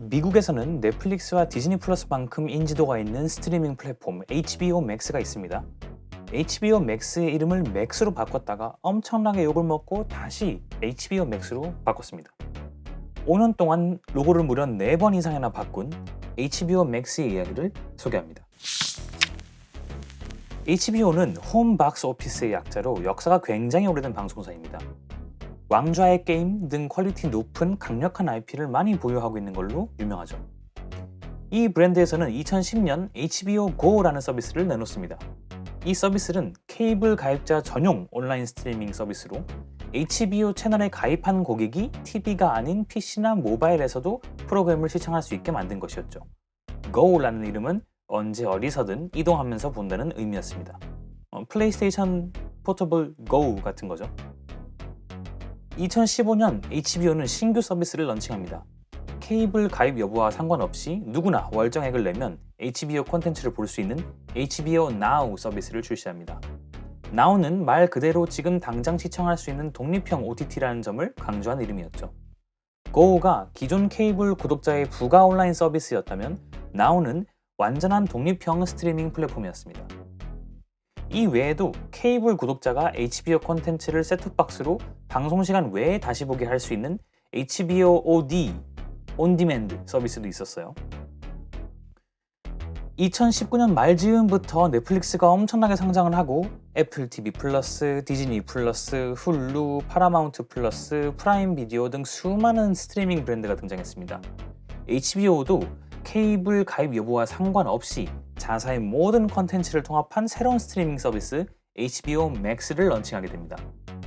미국에서는 넷플릭스와 디즈니 플러스만큼 인지도가 있는 스트리밍 플랫폼 HBO Max가 있습니다. HBO Max의 이름을 맥스로 바꿨다가 엄청나게 욕을 먹고 다시 HBO Max로 바꿨습니다. 5년 동안 로고를 무려 4번 이상이나 바꾼 HBO Max의 이야기를 소개합니다. HBO는 홈 박스 오피스의 약자로 역사가 굉장히 오래된 방송사입니다. 왕좌의 게임 등 퀄리티 높은 강력한 IP를 많이 보유하고 있는 걸로 유명하죠. 이 브랜드에서는 2010년 HBO Go라는 서비스를 내놓습니다. 이 서비스는 케이블 가입자 전용 온라인 스트리밍 서비스로 HBO 채널에 가입한 고객이 TV가 아닌 PC나 모바일에서도 프로그램을 시청할 수 있게 만든 것이었죠. Go라는 이름은 언제 어디서든 이동하면서 본다는 의미였습니다. 플레이스테이션 포터블 Go 같은 거죠. 2015년 HBO는 신규 서비스를 런칭합니다. 케이블 가입 여부와 상관없이 누구나 월정액을 내면 HBO 콘텐츠를 볼 수 있는 HBO Now 서비스를 출시합니다. Now는 말 그대로 지금 당장 시청할 수 있는 독립형 OTT라는 점을 강조한 이름이었죠. Go가 기존 케이블 구독자의 부가 온라인 서비스였다면 Now는 완전한 독립형 스트리밍 플랫폼이었습니다. 이 외에도 케이블 구독자가 HBO 콘텐츠를 셋톱박스로 방송시간 외에 다시 보게 할 수 있는 HBO OD, 온디맨드 서비스도 있었어요. 2019년 말 즈음부터 넷플릭스가 엄청나게 성장을 하고 애플 TV 플러스, 디즈니 플러스, 훌루, 파라마운트 플러스, 프라임 비디오 등 수많은 스트리밍 브랜드가 등장했습니다. HBO도 케이블 가입 여부와 상관없이 자사의 모든 컨텐츠를 통합한 새로운 스트리밍 서비스 HBO Max를 런칭하게 됩니다.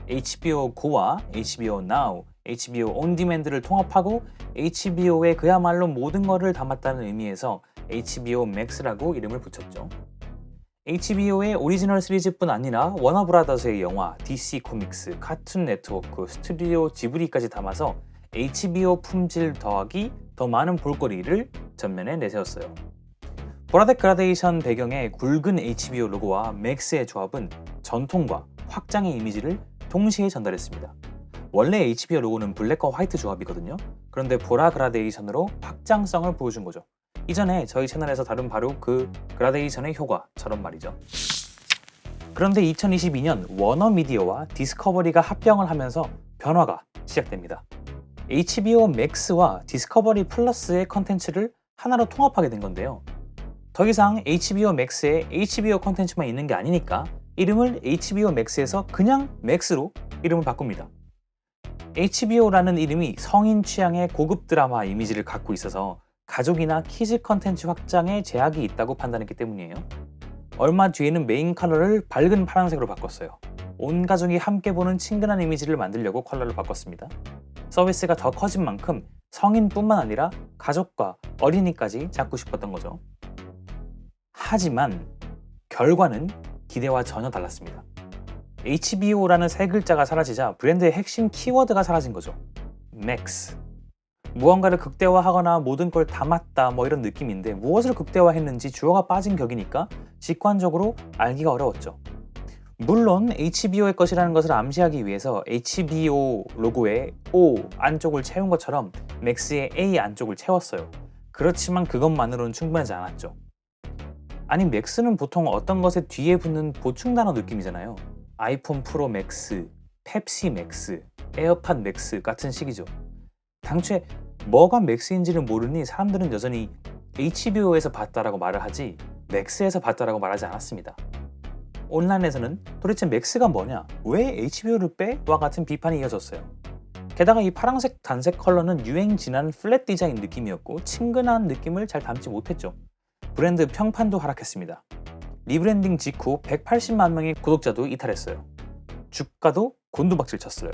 HBO Go와 HBO Now, HBO On Demand를 통합하고 HBO의 그야말로 모든 것을 담았다는 의미에서 HBO Max라고 이름을 붙였죠. HBO의 오리지널 시리즈뿐 아니라 워너브라더스의 영화, DC 코믹스, 카툰 네트워크, 스튜디오 지브리까지 담아서 HBO 품질 더하기 더 많은 볼거리를 전면에 내세웠어요. 보라색 그라데이션 배경의 굵은 HBO 로고와 맥스의 조합은 전통과 확장의 이미지를 동시에 전달했습니다. 원래 HBO 로고는 블랙과 화이트 조합이거든요. 그런데 보라 그라데이션으로 확장성을 보여준 거죠. 이전에 저희 채널에서 다룬 바로 그 그라데이션의 효과처럼 말이죠. 그런데 2022년 워너미디어와 디스커버리가 합병을 하면서 변화가 시작됩니다. HBO Max와 디스커버리 플러스의 컨텐츠를 하나로 통합하게 된 건데요. 더 이상 HBO Max에 HBO 컨텐츠만 있는 게 아니니까 이름을 HBO Max에서 그냥 Max로 이름을 바꿉니다. HBO라는 이름이 성인 취향의 고급 드라마 이미지를 갖고 있어서 가족이나 키즈 컨텐츠 확장에 제약이 있다고 판단했기 때문이에요. 얼마 뒤에는 메인 컬러를 밝은 파란색으로 바꿨어요. 온 가족이 함께 보는 친근한 이미지를 만들려고 컬러를 바꿨습니다. 서비스가 더 커진 만큼 성인뿐만 아니라 가족과 어린이까지 잡고 싶었던 거죠. 하지만 결과는 기대와 전혀 달랐습니다. HBO라는 세 글자가 사라지자 브랜드의 핵심 키워드가 사라진 거죠. Max. 무언가를 극대화하거나 모든 걸 담았다 이런 느낌인데 무엇을 극대화했는지 주어가 빠진 격이니까 직관적으로 알기가 어려웠죠. 물론 HBO의 것이라는 것을 암시하기 위해서 HBO 로고에 O 안쪽을 채운 것처럼 Max의 A 안쪽을 채웠어요. 그렇지만 그것만으로는 충분하지 않았죠. 아니 맥스는 보통 어떤 것에 뒤에 붙는 보충 단어 느낌이잖아요. 아이폰 프로 맥스, 펩시 맥스, 에어팟 맥스 같은 식이죠. 당초에 뭐가 맥스인지를 모르니 사람들은 여전히 HBO에서 봤다라고 말을 하지 맥스에서 봤다라고 말하지 않았습니다. 온라인에서는 도대체 맥스가 뭐냐? 왜 HBO를 빼? 와 같은 비판이 이어졌어요. 게다가 이 파란색 단색 컬러는 유행 지난 플랫 디자인 느낌이었고 친근한 느낌을 잘 담지 못했죠. 브랜드 평판도 하락했습니다. 리브랜딩 직후 180만 명의 구독자도 이탈했어요. 주가도 곤두박질 쳤어요.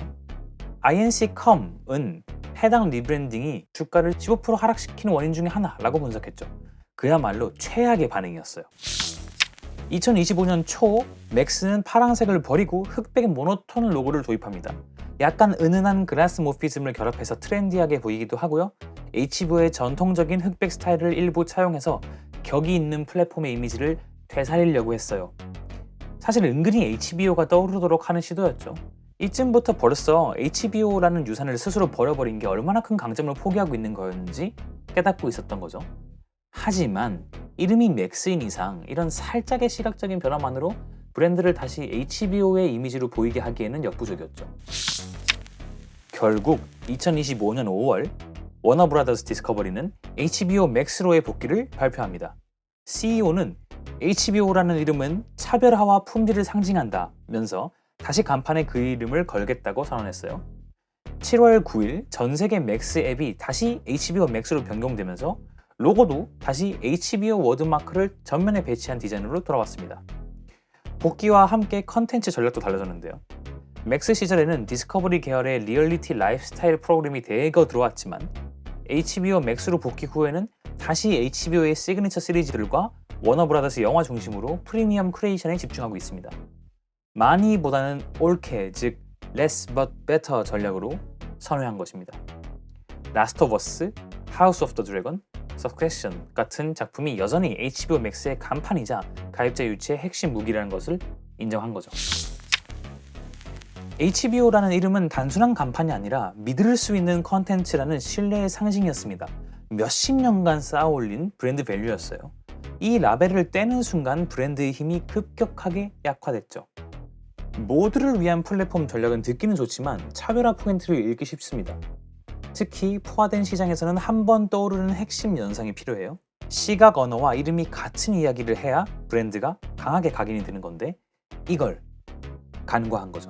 INC.com은 해당 리브랜딩이 주가를 15% 하락시키는 원인 중에 하나라고 분석했죠. 그야말로 최악의 반응이었어요. 2025년 초 맥스는 파란색을 버리고 흑백 모노톤 로고를 도입합니다. 약간 은은한 그라스 모피즘을 결합해서 트렌디하게 보이기도 하고요. HBO의 전통적인 흑백 스타일을 일부 차용해서 격이 있는 플랫폼의 이미지를 되살리려고 했어요. 사실 은근히 HBO가 떠오르도록 하는 시도였죠. 이쯤부터 벌써 HBO라는 유산을 스스로 버려버린 게 얼마나 큰 강점을 포기하고 있는 거였는지 깨닫고 있었던 거죠. 하지만 이름이 맥스인 이상 이런 살짝의 시각적인 변화만으로 브랜드를 다시 HBO의 이미지로 보이게 하기에는 역부족이었죠. 결국 2025년 5월 워너브라더스 디스커버리는 HBO 맥스로의 복귀를 발표합니다. CEO는 HBO라는 이름은 차별화와 품질을 상징한다면서 다시 간판에 그 이름을 걸겠다고 선언했어요. 7월 9일 전 세계 맥스 앱이 다시 HBO 맥스로 변경되면서 로고도 다시 HBO 워드마크를 전면에 배치한 디자인으로 돌아왔습니다. 복귀와 함께 컨텐츠 전략도 달라졌는데요. 맥스 시절에는 디스커버리 계열의 리얼리티 라이프스타일 프로그램이 대거 들어왔지만 HBO 맥스로 복귀 후에는 다시 HBO의 시그니처 시리즈들과 워너브라더스 영화 중심으로 프리미엄 크리에이션에 집중하고 있습니다. 많이보다는 옳게, 즉 less but better 전략으로 선회한 것입니다. 라스트 오브 어스, 하우스 오브 더 드래곤, 석세션 같은 작품이 여전히 HBO 맥스의 간판이자 가입자 유치의 핵심 무기라는 것을 인정한 거죠. HBO라는 이름은 단순한 간판이 아니라 믿을 수 있는 컨텐츠라는 신뢰의 상징이었습니다. 몇십 년간 쌓아올린 브랜드 밸류였어요. 이 라벨을 떼는 순간 브랜드의 힘이 급격하게 약화됐죠. 모두를 위한 플랫폼 전략은 듣기는 좋지만 차별화 포인트를 잃기 쉽습니다. 특히 포화된 시장에서는 한 번 떠오르는 핵심 연상이 필요해요. 시각 언어와 이름이 같은 이야기를 해야 브랜드가 강하게 각인이 되는 건데 이걸 간과한 거죠.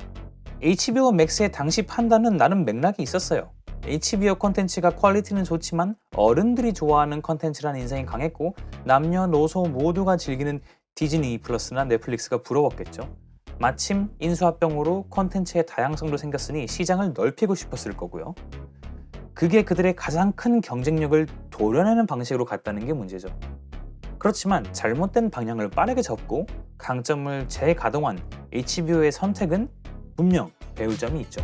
HBO 맥스의 당시 판단은 나름 맥락이 있었어요. HBO 콘텐츠가 퀄리티는 좋지만 어른들이 좋아하는 콘텐츠라는 인상이 강했고 남녀노소 모두가 즐기는 디즈니 플러스나 넷플릭스가 부러웠겠죠. 마침 인수합병으로 콘텐츠의 다양성도 생겼으니 시장을 넓히고 싶었을 거고요. 그게 그들의 가장 큰 경쟁력을 도려내는 방식으로 갔다는 게 문제죠. 그렇지만 잘못된 방향을 빠르게 접고 강점을 재가동한 HBO의 선택은 분명 배울 점이 있죠.